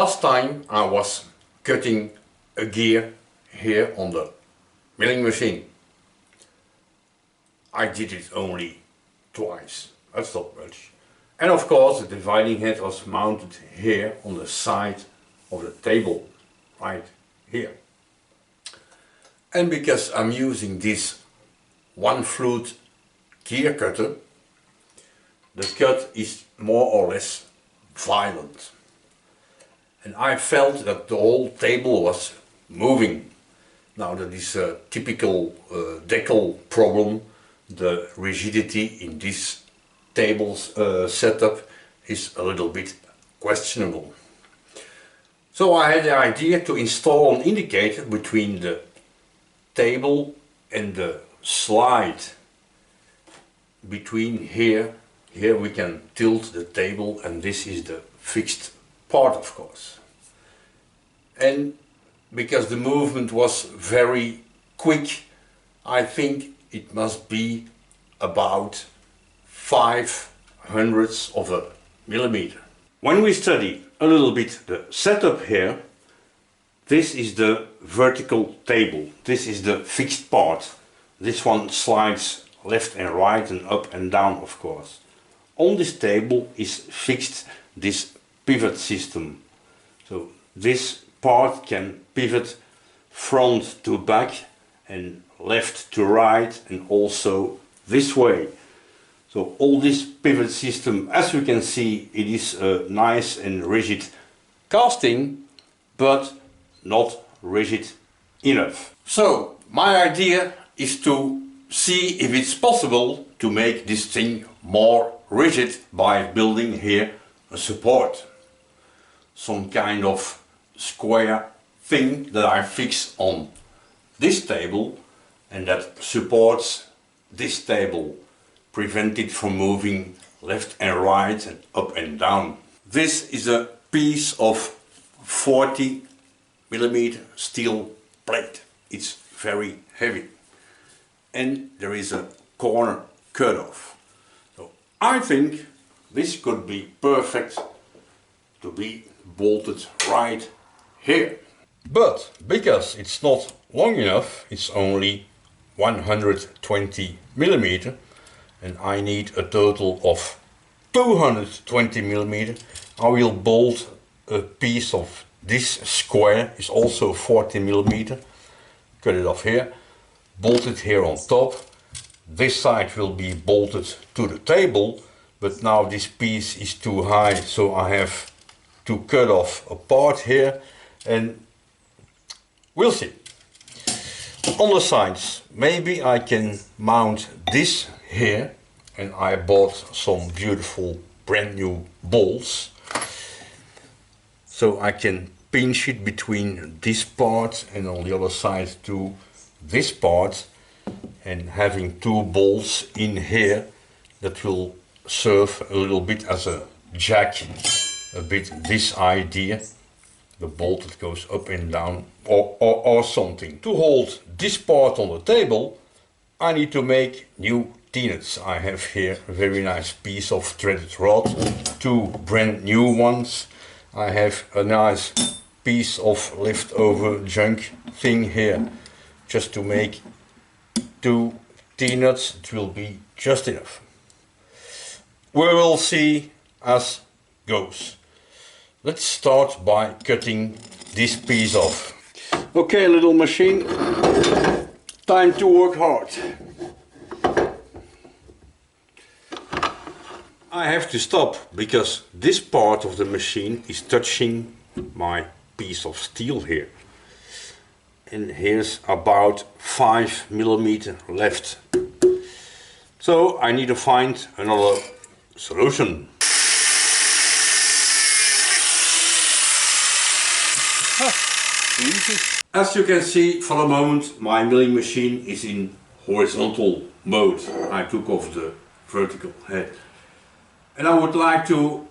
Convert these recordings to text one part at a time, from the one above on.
Last time I was cutting a gear here on the milling machine. I did it only twice, that's not much. And of course the dividing head was mounted here on the side of the table, right here. And because I'm using this one flute gear cutter, the cut is more or less violent. And I felt that the whole table was moving. Now that is a typical Deckel problem. The rigidity in this table's setup is a little bit questionable. So I had the idea to install an indicator between the table and the slide. Between here we can tilt the table, and this is the fixed part, of course. And because the movement was very quick, I think it must be about 0.05 of a millimeter. When we study a little bit the setup here, this is the vertical table, this is the fixed part. This one slides left and right and up and down, of course. On this table is fixed this pivot system. So this part can pivot front to back and left to right, and also this way. So all this pivot system, as you can see, it is a nice and rigid casting, but not rigid enough. So my idea is to see if it's possible to make this thing more rigid by building here a support. Some kind of square thing that I fix on this table and that supports this table, prevent it from moving left and right and up and down. This is a piece of 40mm steel plate. It's very heavy. And there is a corner cutoff. So I think this could be perfect to be bolted right here. But because it's not long enough, it's only 120mm, and I need a total of 220mm, I will bolt a piece of this square, is also 40mm, cut it off here, bolt it here on top. This side will be bolted to the table, but now this piece is too high, so I have to cut off a part here, and we'll see. On the sides, maybe I can mount this here, and I bought some beautiful brand new bolts, so I can pinch it between this part and on the other side to this part, and having two bolts in here that will serve a little bit as a jack, a bit this idea, the bolt that goes up and down, or something. To hold this part on the table, I need to make new T-nuts. I have here a very nice piece of threaded rod, two brand new ones. I have a nice piece of leftover junk thing here, just to make two T-nuts. It will be just enough. We will see as goes. Let's start by cutting this piece off. Okay, little machine, time to work hard. I have to stop because this part of the machine is touching my piece of steel here. And here's about 5mm left. So I need to find another solution. Easy. As you can see, for the moment my milling machine is in horizontal mode. I took off the vertical head. And I would like to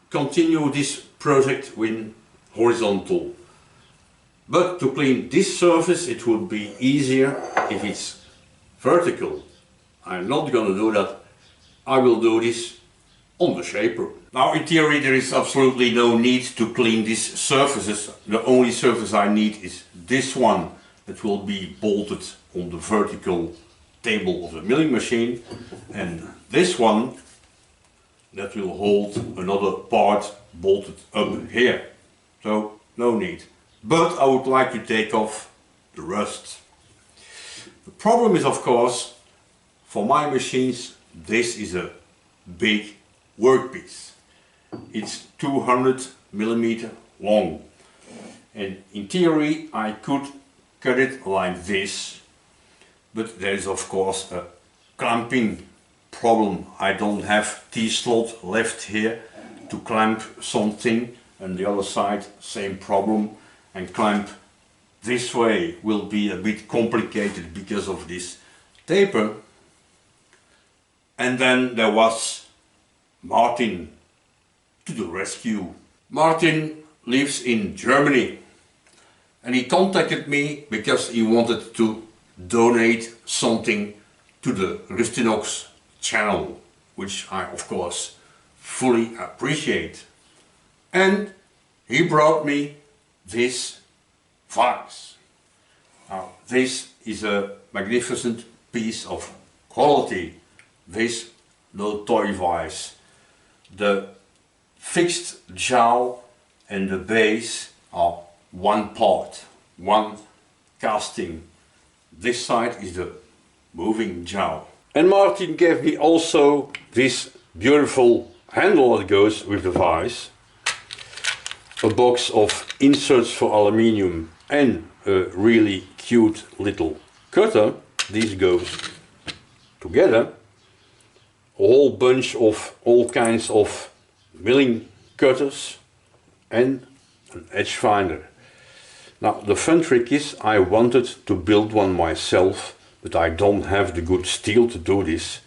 continue this project with horizontal. But to clean this surface it would be easier if it's vertical. I'm not going to do that. I will do this on the shaper. Now in theory there is absolutely no need to clean these surfaces. The only surface I need is this one that will be bolted on the vertical table of the milling machine, and this one that will hold another part bolted up here. So no need. But I would like to take off the rust. The problem is, of course, for my machines this is a big workpiece. It's 200 millimeter long, and in theory I could cut it like this, but there is of course a clamping problem. I don't have T-slot left here to clamp something, and the other side same problem, and clamp this way will be a bit complicated because of this taper. And then there was Martin to the rescue. Martin lives in Germany, and he contacted me because he wanted to donate something to the Rustinox channel, which I of course fully appreciate. And he brought me this vise. Now this is a magnificent piece of quality. This no toy vise. The fixed jowl and the base are one part, one casting. This side is the moving jowl. And Martin gave me also this beautiful handle that goes with the vise, a box of inserts for aluminium, and a really cute little cutter. This goes together. A whole bunch of all kinds of milling cutters and an edge finder. Now the fun trick is I wanted to build one myself, but I don't have the good steel to do this,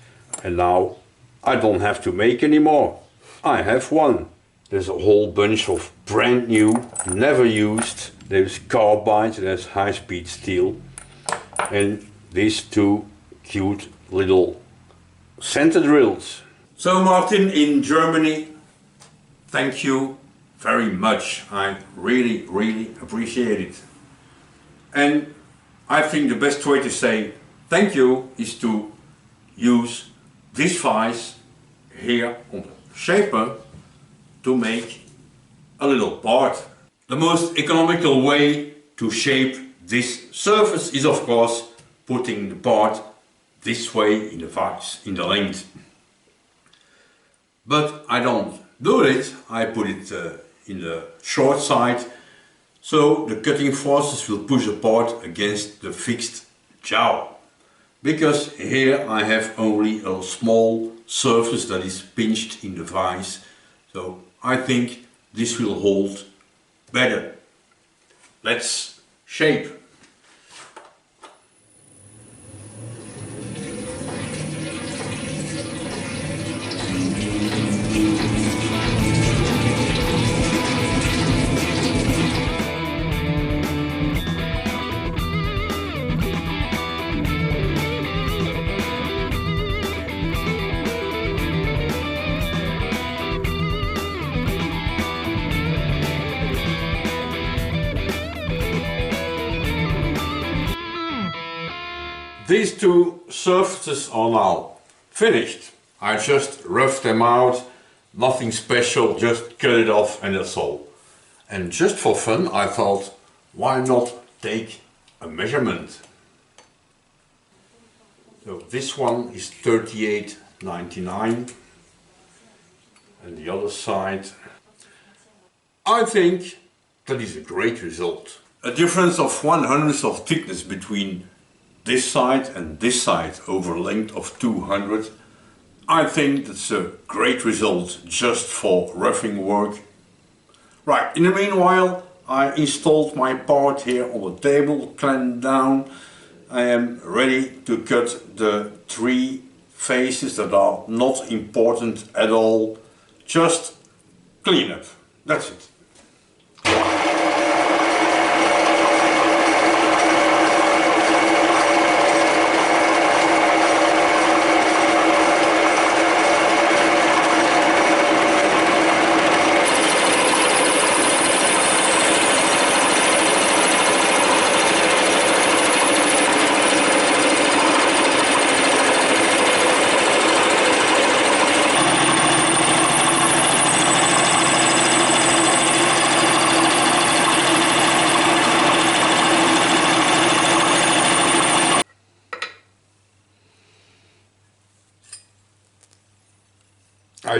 and now I don't have to make anymore. I have one. There's a whole bunch of brand new, never used. There's carbide, there's high-speed steel, and these two cute little center drills. So Martin in Germany, thank you very much. I really appreciate it. And I think the best way to say thank you is to use this vise here on the shaper to make a little part. The most economical way to shape this surface is of course putting the part this way in the vise, in the length. But I don't do it, I put it in the short side, so the cutting forces will push the part against the fixed jowl. Because here I have only a small surface that is pinched in the vise, so I think this will hold better. Let's shape. These two surfaces are now finished. I just roughed them out, nothing special, just cut it off and that's all. And just for fun I thought, why not take a measurement? So this one is 38.99 and the other side. I think that is a great result. A difference of 1/100th of thickness between this side and this side over a length of 200. I think that's a great result just for roughing work. Right, in the meanwhile I installed my part here on the table, clamped down. I am ready to cut the 3 faces that are not important at all. Just clean up, that's it.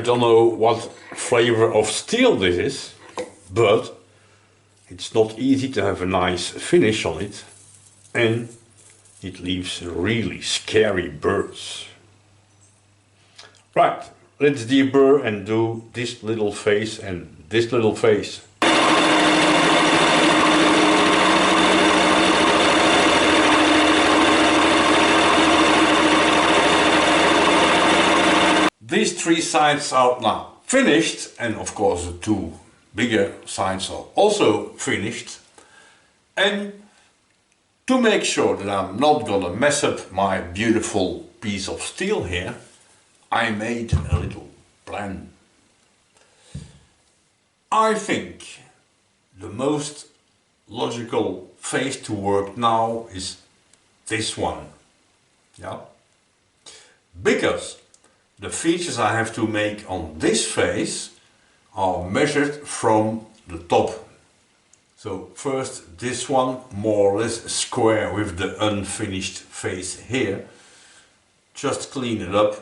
don't know what flavor of steel this is, but it's not easy to have a nice finish on it, and it leaves really scary burrs. Right, let's deburr and do this little face and this little face. These three sides are now finished, and of course the two bigger sides are also finished. And to make sure that I'm not gonna mess up my beautiful piece of steel here, I made a little plan. I think the most logical face to work now is this one. Yeah? Because the features I have to make on this face are measured from the top. So first this one, more or less square with the unfinished face here. Just clean it up,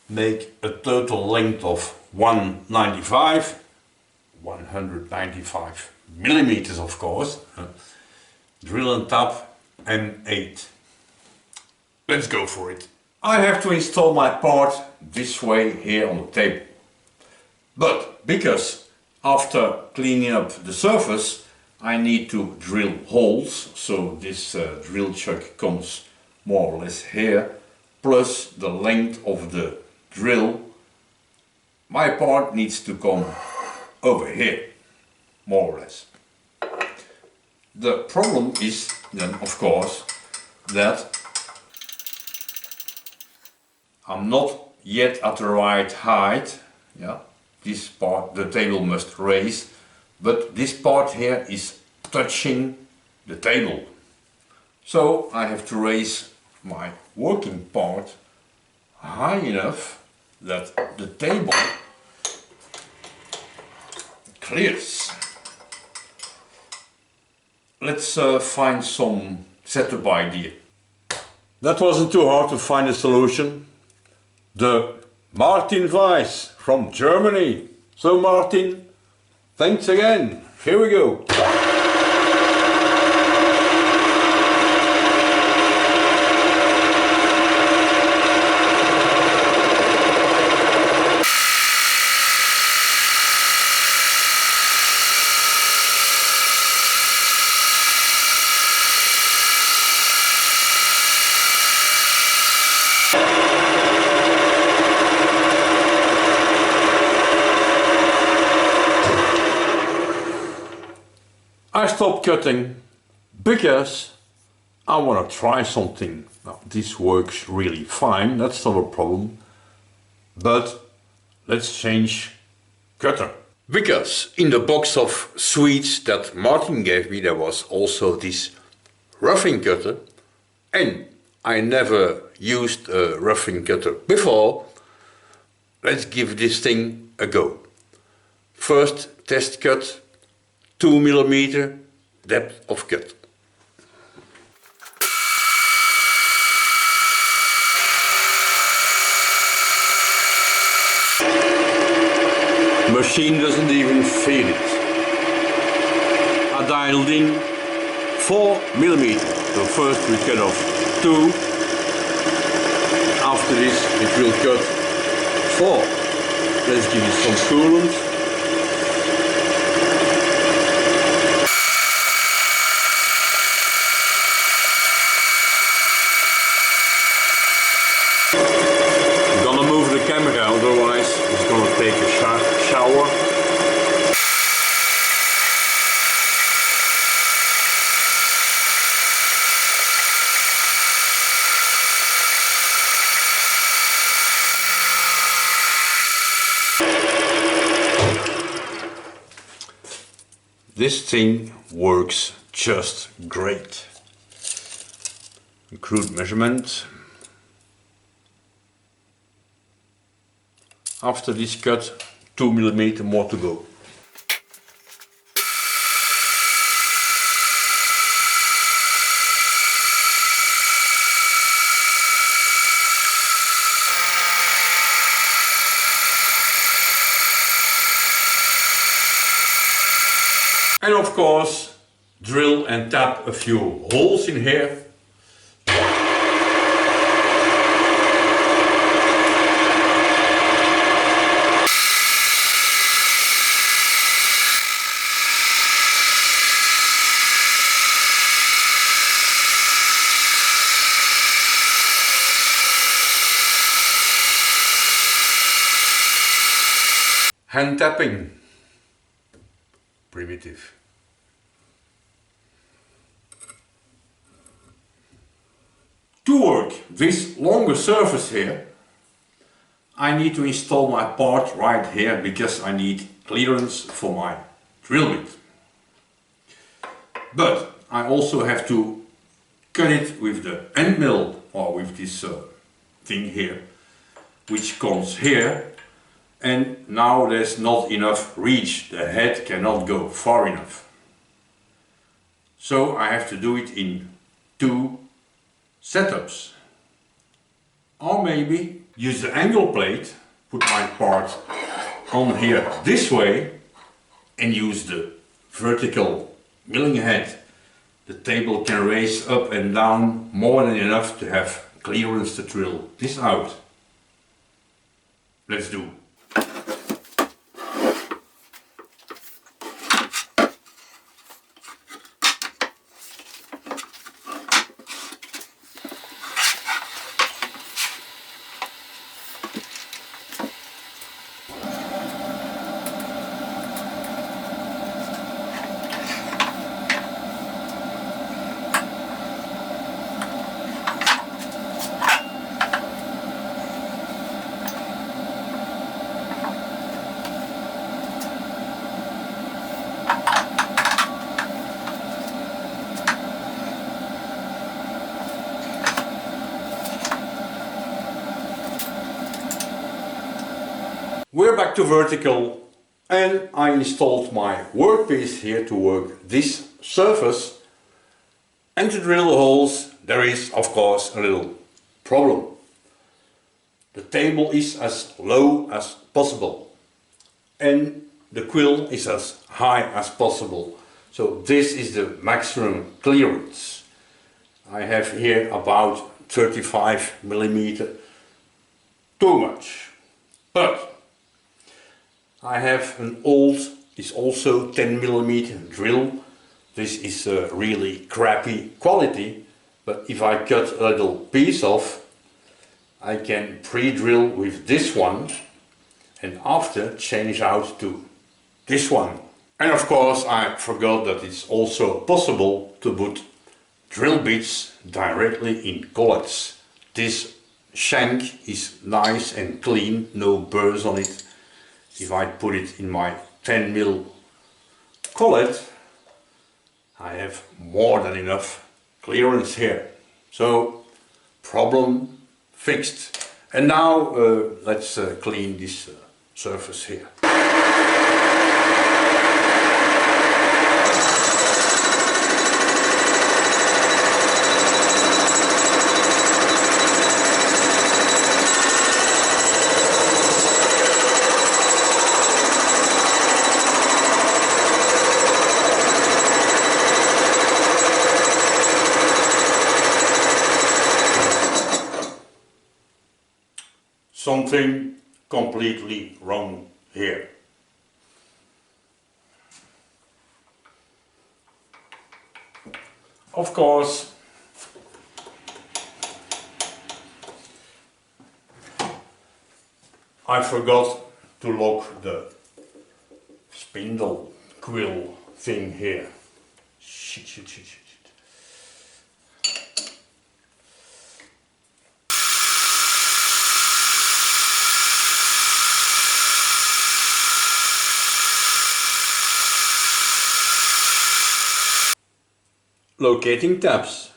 make a total length of 195 millimeters of course. Drill and tap and 8. Let's go for it. I have to install my part this way here on the table. But because after cleaning up the surface I need to drill holes, so this drill chuck comes more or less here, plus the length of the drill, my part needs to come over here, more or less. The problem is then of course that I'm not yet at the right height. Yeah, this part, the table must raise, but this part here is touching the table. So I have to raise my working part high enough that the table clears. Let's find some setup idea. That wasn't too hard to find a solution. The Martin vise from Germany. So Martin, thanks again. Here we go. I stopped cutting because I want to try something. Now, this works really fine, that's not a problem, but let's change cutter. Because in the box of sweets that Martin gave me there was also this roughing cutter, and I never used a roughing cutter before. Let's give this thing a go. First test cut, 2 mm depth of cut. Machine doesn't even feel it. I dialed in 4 mm. So first we cut off 2. After this it will cut 4. Let's give it some coolant. Camera, otherwise it's gonna take a shower. This thing works just great. Crude measurement. After this cut, 2 mm more to go. And of course, drill and tap a few holes in here. Hand tapping, primitive. To work this longer surface here, I need to install my part right here because I need clearance for my drill bit. But I also have to cut it with the end mill or with this thing here, which comes here. And now there's not enough reach, the head cannot go far enough. So I have to do it in two setups. Or maybe use the angle plate, put my part on here this way and use the vertical milling head. The table can raise up and down more than enough to have clearance to drill this out. Let's do. We're back to vertical and I installed my workpiece here to work this surface, and to drill the holes there is of course a little problem. The table is as low as possible and the quill is as high as possible, so this is the maximum clearance. I have here about 35 millimeter, too much, but I have an old, is also 10 millimeter drill. This is a really crappy quality, but if I cut a little piece off, I can pre-drill with this one and after change out to this one. And of course I forgot that it's also possible to put drill bits directly in collets. This shank is nice and clean, no burrs on it. If I put it in my 10 mil collet, I have more than enough clearance here. So, problem fixed. And now let's clean this surface here. Something completely wrong here. Of course, I forgot to lock the spindle quill thing here. Shit. Locating tabs.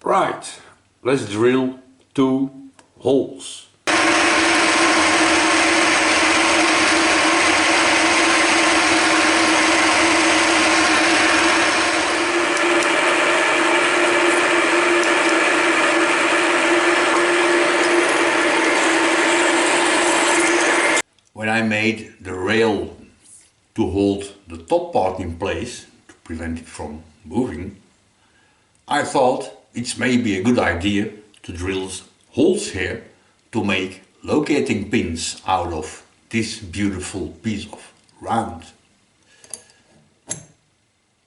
Right, let's drill 2 holes. when I made the rail to hold the top part in place, to prevent it from moving, I thought it's maybe a good idea to drill holes here to make locating pins out of this beautiful piece of round.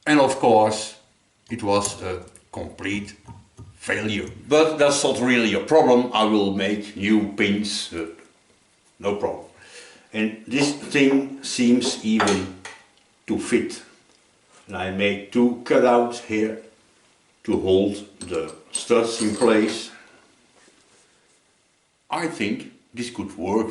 And of course it was a complete failure. But that's not really a problem, I will make new pins, no problem. And this thing seems even to fit. And I made two cutouts here to hold the studs in place. I think this could work.